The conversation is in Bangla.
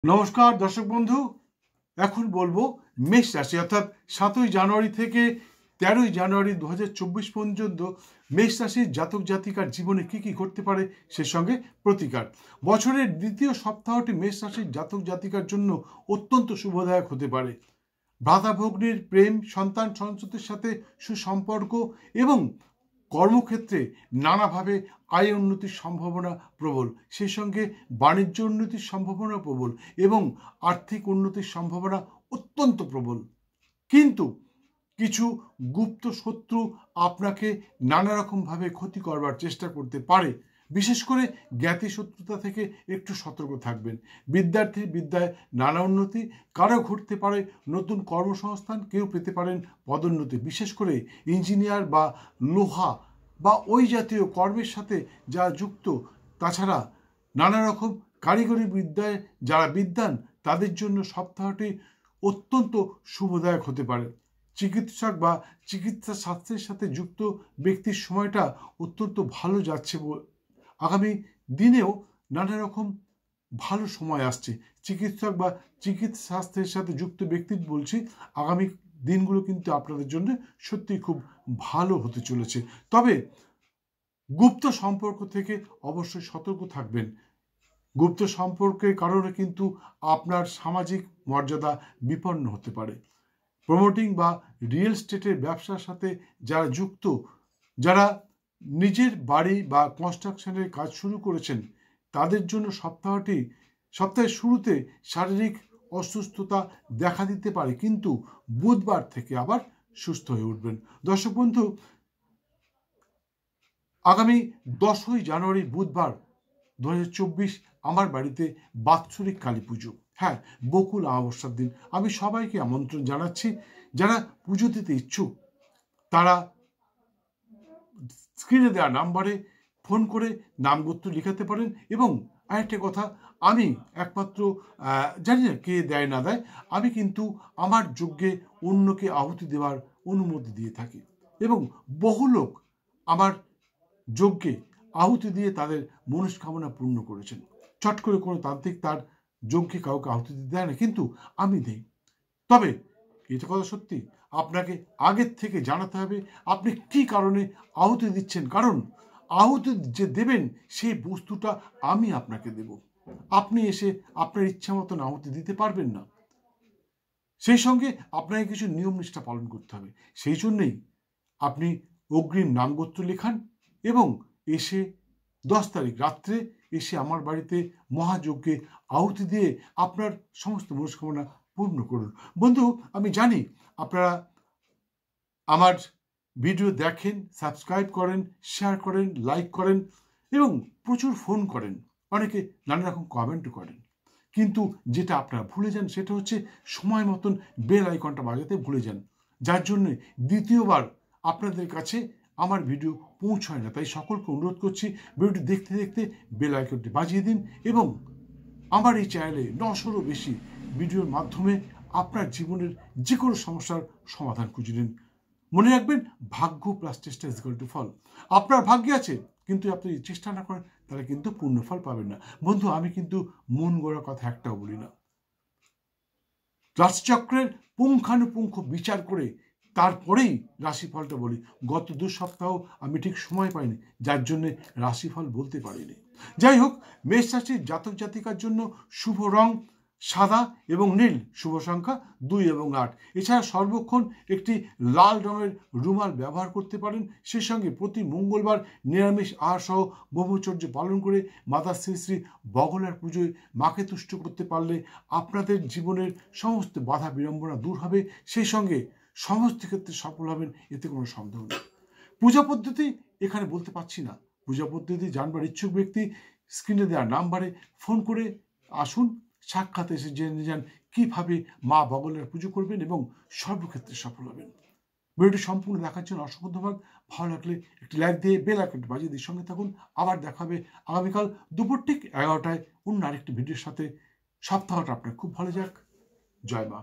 নমস্কার দর্শক বন্ধু, এখন বলবো মেষ রাশি অর্থাৎ 7ই জানুয়ারি থেকে 13ই জানুয়ারি 2024 পর্যন্ত মেষ রাশির জাতক জাতিকার জীবনে কি কি ঘটতে পারে সে সঙ্গে প্রতিকার। বছরের দ্বিতীয় সপ্তাহটি মেষ রাশির জাতক জাতিকার জন্য অত্যন্ত শুভদায়ক হতে পারে। ভ্রাতা ভগ্নীর প্রেম, সন্তান সন্ততির সাথে সুসম্পর্ক এবং কর্মক্ষেত্রে নানাভাবে আয় উন্নতির সম্ভাবনা প্রবল, সেই সঙ্গে বাণিজ্য উন্নতির সম্ভাবনা প্রবল এবং আর্থিক উন্নতির সম্ভাবনা অত্যন্ত প্রবল। কিন্তু কিছু গুপ্ত শত্রু আপনাকে নানা রকমভাবে ক্ষতি করবার চেষ্টা করতে পারে। বিশেষ করে জ্ঞাতি শত্রুতা থেকে একটু সতর্ক থাকবেন। বিদ্যার্থীর বিদ্যায় নানা উন্নতি, কারো ঘটতে পারে নতুন কর্মসংস্থান, কেউ পেতে পারেন পদোন্নতি। বিশেষ করে ইঞ্জিনিয়ার বা লোহা বা ওই জাতীয় কর্মের সাথে যারা যুক্ত, তাছাড়া নানা রকম কারিগরি বিদ্যায় যারা বিদ্বান, তাদের জন্য সপ্তাহটি অত্যন্ত শুভদায়ক হতে পারে। চিকিৎসক বা চিকিৎসা শাস্ত্রের সাথে যুক্ত ব্যক্তির সময়টা অত্যন্ত ভালো যাচ্ছে। আগামী দিনেও নানা রকম ভালো সময় আসছে। চিকিৎসক বা চিকিৎসা শাস্ত্রের সাথে যুক্ত ব্যক্তি বলছি, আগামী দিনগুলো কিন্তু আপনাদের জন্য সত্যি খুব ভালো হতে চলেছে। তবে গুপ্ত সম্পর্ক থেকে অবশ্যই সতর্ক থাকবেন। গুপ্ত সম্পর্কের কারণে কিন্তু আপনার সামাজিক মর্যাদা বিপন্ন হতে পারে। প্রমোটিং বা রিয়েল এস্টেটের ব্যবসার সাথে যারা যুক্ত, যারা নিজের বাড়ি বা কনস্ট্রাকশনের কাজ শুরু করেছেন, তাদের জন্য সপ্তাহের শুরুতে শারীরিক অসুস্থতা দেখা দিতে পারে, কিন্তু বুধবার থেকে আবার সুস্থ হয়ে উঠবেন। দর্শক বন্ধু, আগামী 10ই জানুয়ারি বুধবার 2024 আমার বাড়িতে বাৎসরিক কালী পুজো। হ্যাঁ, বকুল অমাবস্যার দিন। আমি সবাইকে আমন্ত্রণ জানাচ্ছি। যারা পুজো দিতে ইচ্ছুক তারা স্ক্রিনে দেওয়া নাম্বারে ফোন করে নাম গোত্র লিখাতে পারেন। এবং আরেকটা কথা, আমি একমাত্র জানি না কে দেয় না দেয়, আমি কিন্তু আমার যজ্ঞে অন্যকে আহুতি দেওয়ার অনুমতি দিয়ে থাকি এবং বহু লোক আমার যজ্ঞে আহুতি দিয়ে তাদের মনস্কামনা পূর্ণ করেছেন। চট করে কোনো তান্ত্রিক তার যজ্ঞে কাউকে আহুতি দিতে দেয় না, কিন্তু আমি দিই। তবে এটা কথা সত্যি, আপনাকে আগের থেকে জানাতে হবে আপনি কি কারণে আহুতি দিচ্ছেন, কারণ আহুতি যে দেবেন সেই বস্তুটা আমি আপনাকে দেব। আপনি এসে আপনার ইচ্ছা মতন আহুতি দিতে পারবেন না। সেই সঙ্গে আপনাকে কিছু নিয়ম নিষ্ঠা পালন করতে হবে। সেই জন্যেই আপনি অগ্রিম নামগোত্র লেখান এবং এসে 10 তারিখ রাত্রে এসে আমার বাড়িতে মহাযজ্ঞে আহুতি দিয়ে আপনার সমস্ত মনস্কামনা পূর্ণ করুন। বন্ধু, আমি জানি আপনারা আমার ভিডিও দেখেন, সাবস্ক্রাইব করেন, শেয়ার করেন, লাইক করেন এবং প্রচুর ফোন করেন, অনেকে নানা রকম কমেন্টও করেন। কিন্তু যেটা আপনারা ভুলে যান সেটা হচ্ছে সময় মতন বেল আইকনটা বাজাতে ভুলে যান, যার জন্যে দ্বিতীয়বার আপনাদের কাছে আমার ভিডিও পৌঁছায় না। তাই সকলকে অনুরোধ করছি, ভিডিওটি দেখতে দেখতে বেল আইকনটি বাজিয়ে দিন এবং আমার এই চ্যানেলে 900-এরও বেশি ভিডিওর মাধ্যমে আপনার জীবনের যে কোনো সমস্যার সমাধান খুঁজে নিন। মনে রাখবেন, ভাগ্য প্লাস চেষ্টা ইজ ইকুয়াল টু ফল। আপনার ভাগ্যে আছে, কিন্তু আপনি চেষ্টা না করেন তাহলে কিন্তু পূর্ণ ফল পাবেন না। বন্ধু, আমি কিন্তু মন গড়া কথা একটাও বলি না। রাশিচক্রের পুঙ্খানুপুঙ্খ বিচার করে তারপরেই রাশিফলটা বলি। গত 2 সপ্তাহ আমি ঠিক সময় পাইনি, যার জন্যে রাশিফল বলতে পারিনি। যাই হোক, মেষ রাশির জাতক জাতিকার জন্য শুভ রং সাদা এবং নীল, শুভ সংখ্যা 2 এবং 8। এছাড়া সর্বক্ষণ একটি লাল রঙের রুমাল ব্যবহার করতে পারেন। সেই সঙ্গে প্রতি মঙ্গলবার নিরামিষ আহার সহ ব্রহ্মচর্য পালন করে মাতা শ্রী শ্রী বগলার পুজোয় মাকে তুষ্ট করতে পারলে আপনাদের জীবনের সমস্ত বাধা বিড়ম্বনা দূর হবে, সেই সঙ্গে সমস্ত ক্ষেত্রে সফল হবেন, এতে কোনো সন্দেহ নেই। পূজা পদ্ধতি এখানে বলতে পারছি না। পূজা পদ্ধতি জানবার ইচ্ছুক ব্যক্তি স্ক্রিনে দেওয়া নাম্বারে ফোন করে আসুন, সাক্ষাৎ এসে জেনে যান কীভাবে মা বগলার পুজো করবেন এবং সর্বক্ষেত্রে সফল হবেন। ভিডিওটি সম্পূর্ণ দেখার জন্য অসংখ্য ধন্যবাদ। ভালো লাগলে একটি লাইক দিয়ে বেল আইকনটি বাজিয়ে দিয়ে সঙ্গে থাকুন। আবার দেখা হবে আগামীকাল দুপুর ঠিক 11টায় অন্য আরেকটি ভিডিওর সাথে। সপ্তাহটা আপনার খুব ভালো যাক। জয় মা।